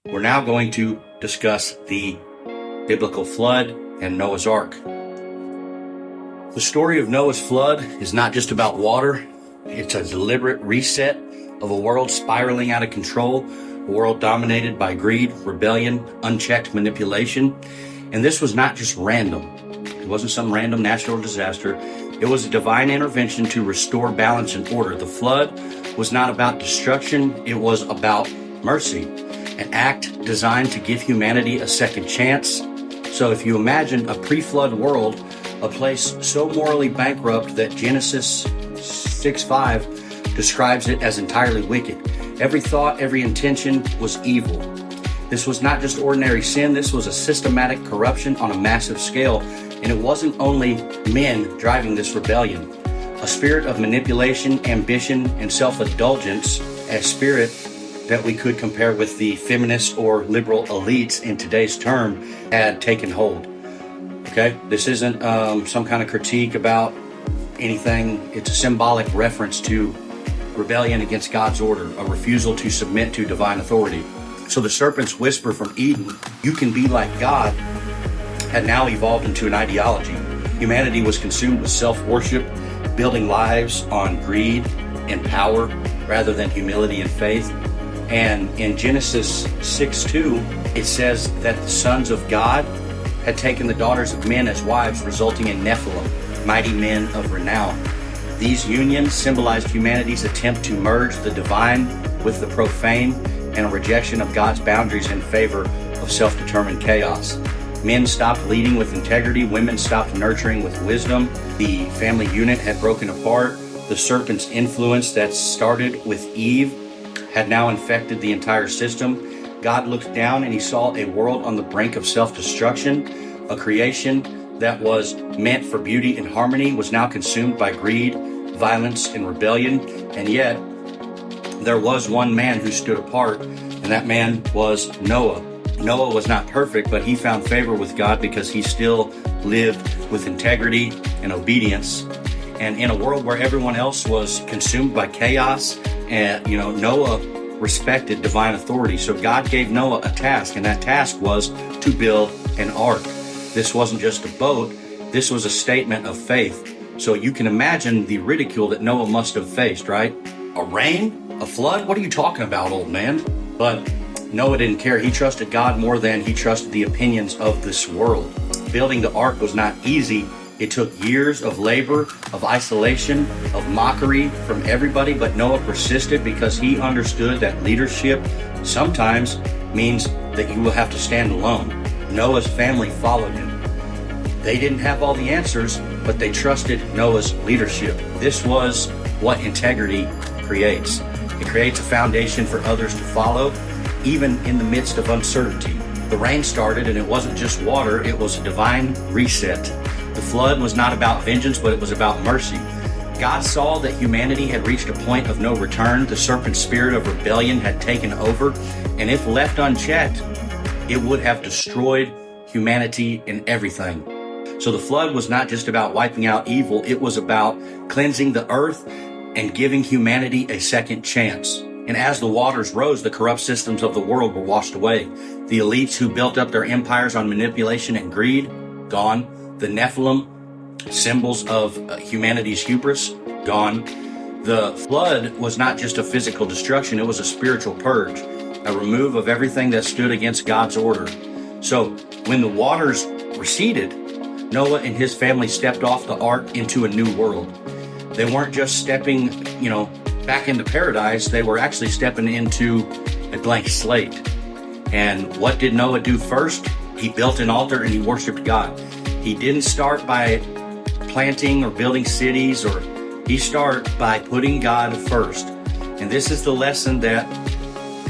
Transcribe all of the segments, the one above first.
We're now going to discuss the biblical flood and Noah's Ark. The story of Noah's flood is not just about water. It's a deliberate reset of a world spiraling out of control, a world dominated by greed, rebellion, unchecked manipulation. And this was not just random. It wasn't some random natural disaster. It was a divine intervention to restore balance and order. The flood was not about destruction. It was about mercy, an act designed to give humanity a second chance. So if you imagine a pre-flood world, a place so morally bankrupt that Genesis 6:5 describes it as entirely wicked. Every thought, every intention was evil. This was not just ordinary sin. This was a systematic corruption on a massive scale. And it wasn't only men driving this rebellion. A spirit of manipulation, ambition, and self-indulgence, a spirit that we could compare with the feminist or liberal elites in today's term, had taken hold. Okay, this isn't some kind of critique about anything. It's a symbolic reference to rebellion against God's order, a refusal to submit to divine authority. So the serpent's whisper from Eden, "You can be like God," had now evolved into an ideology. Humanity was consumed with self-worship, building lives on greed and power rather than humility and faith. And in Genesis 6:2, it says that the sons of God had taken the daughters of men as wives, resulting in Nephilim, mighty men of renown. These unions symbolized humanity's attempt to merge the divine with the profane and a rejection of God's boundaries in favor of self-determined chaos. Men stopped leading with integrity. Women stopped nurturing with wisdom. The family unit had broken apart. The serpent's influence that started with Eve had now infected the entire system. God looked down and he saw a world on the brink of self-destruction. A creation that was meant for beauty and harmony was now consumed by greed, violence, and rebellion. And yet, there was one man who stood apart, and that man was Noah. Noah was not perfect, but he found favor with God because he still lived with integrity and obedience. And in a world where everyone else was consumed by chaos, Noah respected divine authority. So God gave Noah a task, and that task was to build an ark. This wasn't just a boat. This was a statement of faith. So you can imagine the ridicule that Noah must have faced, right? A rain? A flood? What are you talking about, old man? But Noah didn't care. He trusted God more than he trusted the opinions of this world. Building the ark was not easy. It took years of labor, of isolation, of mockery from everybody, but Noah persisted because he understood that leadership sometimes means that you will have to stand alone. Noah's family followed him. They didn't have all the answers, but they trusted Noah's leadership. This was what integrity creates. It creates a foundation for others to follow, even in the midst of uncertainty. The rain started, and it wasn't just water, it was a divine reset. The flood was not about vengeance, but it was about mercy. God saw that humanity had reached a point of no return. The serpent's spirit of rebellion had taken over, and if left unchecked, it would have destroyed humanity and everything. So the flood was not just about wiping out evil, it was about cleansing the earth and giving humanity a second chance. And as the waters rose, the corrupt systems of the world were washed away. The elites who built up their empires on manipulation and greed, gone. The Nephilim, symbols of humanity's hubris, gone. The flood was not just a physical destruction, it was a spiritual purge, a remove of everything that stood against God's order. So when the waters receded, Noah and his family stepped off the ark into a new world. They weren't just stepping, back into paradise. They were actually stepping into a blank slate. And what did Noah do first? He built an altar and he worshiped God. He didn't start by planting or building cities, or he started by putting God first. And this is the lesson that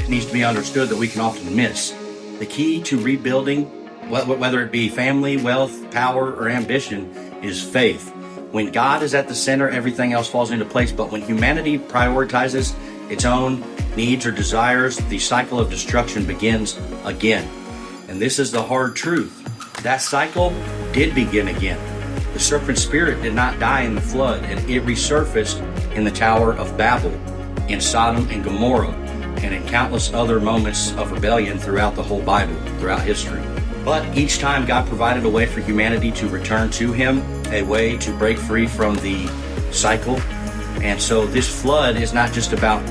needs to be understood that we can often miss. The key to rebuilding, whether it be family, wealth, power, or ambition, is faith. When God is at the center, everything else falls into place. But when humanity prioritizes its own needs or desires, the cycle of destruction begins again. And this is the hard truth. That cycle did begin again. The serpent spirit did not die in the flood, and it resurfaced in the Tower of Babel, in Sodom and Gomorrah. and in countless other moments of rebellion throughout the whole Bible, throughout history. But each time God provided a way for humanity to return to Him, a way to break free from the cycle. And so this flood is not just about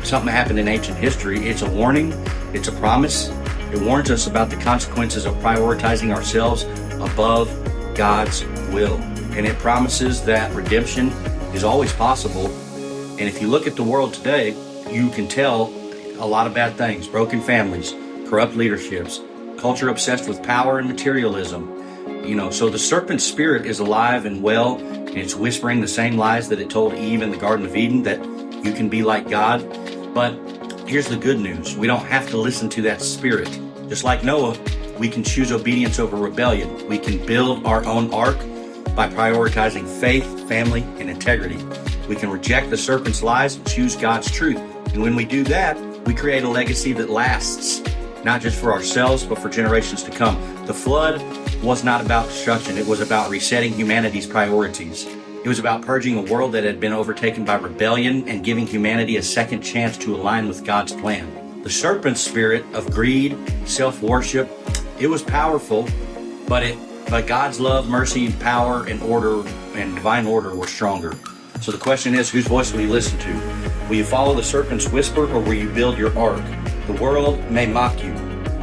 something that happened in ancient history. It's a warning. It's a promise. It warns us about the consequences of prioritizing ourselves above God's will. And it promises that redemption is always possible. And if you look at the world today, you can tell a lot of bad things: broken families, corrupt leaderships, culture obsessed with power and materialism. So the serpent's spirit is alive and well, and it's whispering the same lies that it told Eve in the Garden of Eden, that you can be like God. But here's the good news. We don't have to listen to that spirit. Just like Noah, we can choose obedience over rebellion. We can build our own ark by prioritizing faith, family, and integrity. We can reject the serpent's lies and choose God's truth. And when we do that, we create a legacy that lasts, not just for ourselves, but for generations to come. The flood was not about destruction. It was about resetting humanity's priorities. It was about purging a world that had been overtaken by rebellion and giving humanity a second chance to align with God's plan. The serpent's spirit of greed, self-worship, it was powerful, but God's love, mercy, power, and order and divine order were stronger. So the question is, whose voice will you listen to? Will you follow the serpent's whisper, or will you build your ark? The world may mock you,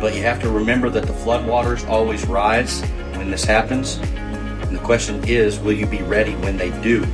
but you have to remember that the floodwaters always rise when this happens. And the question is, will you be ready when they do?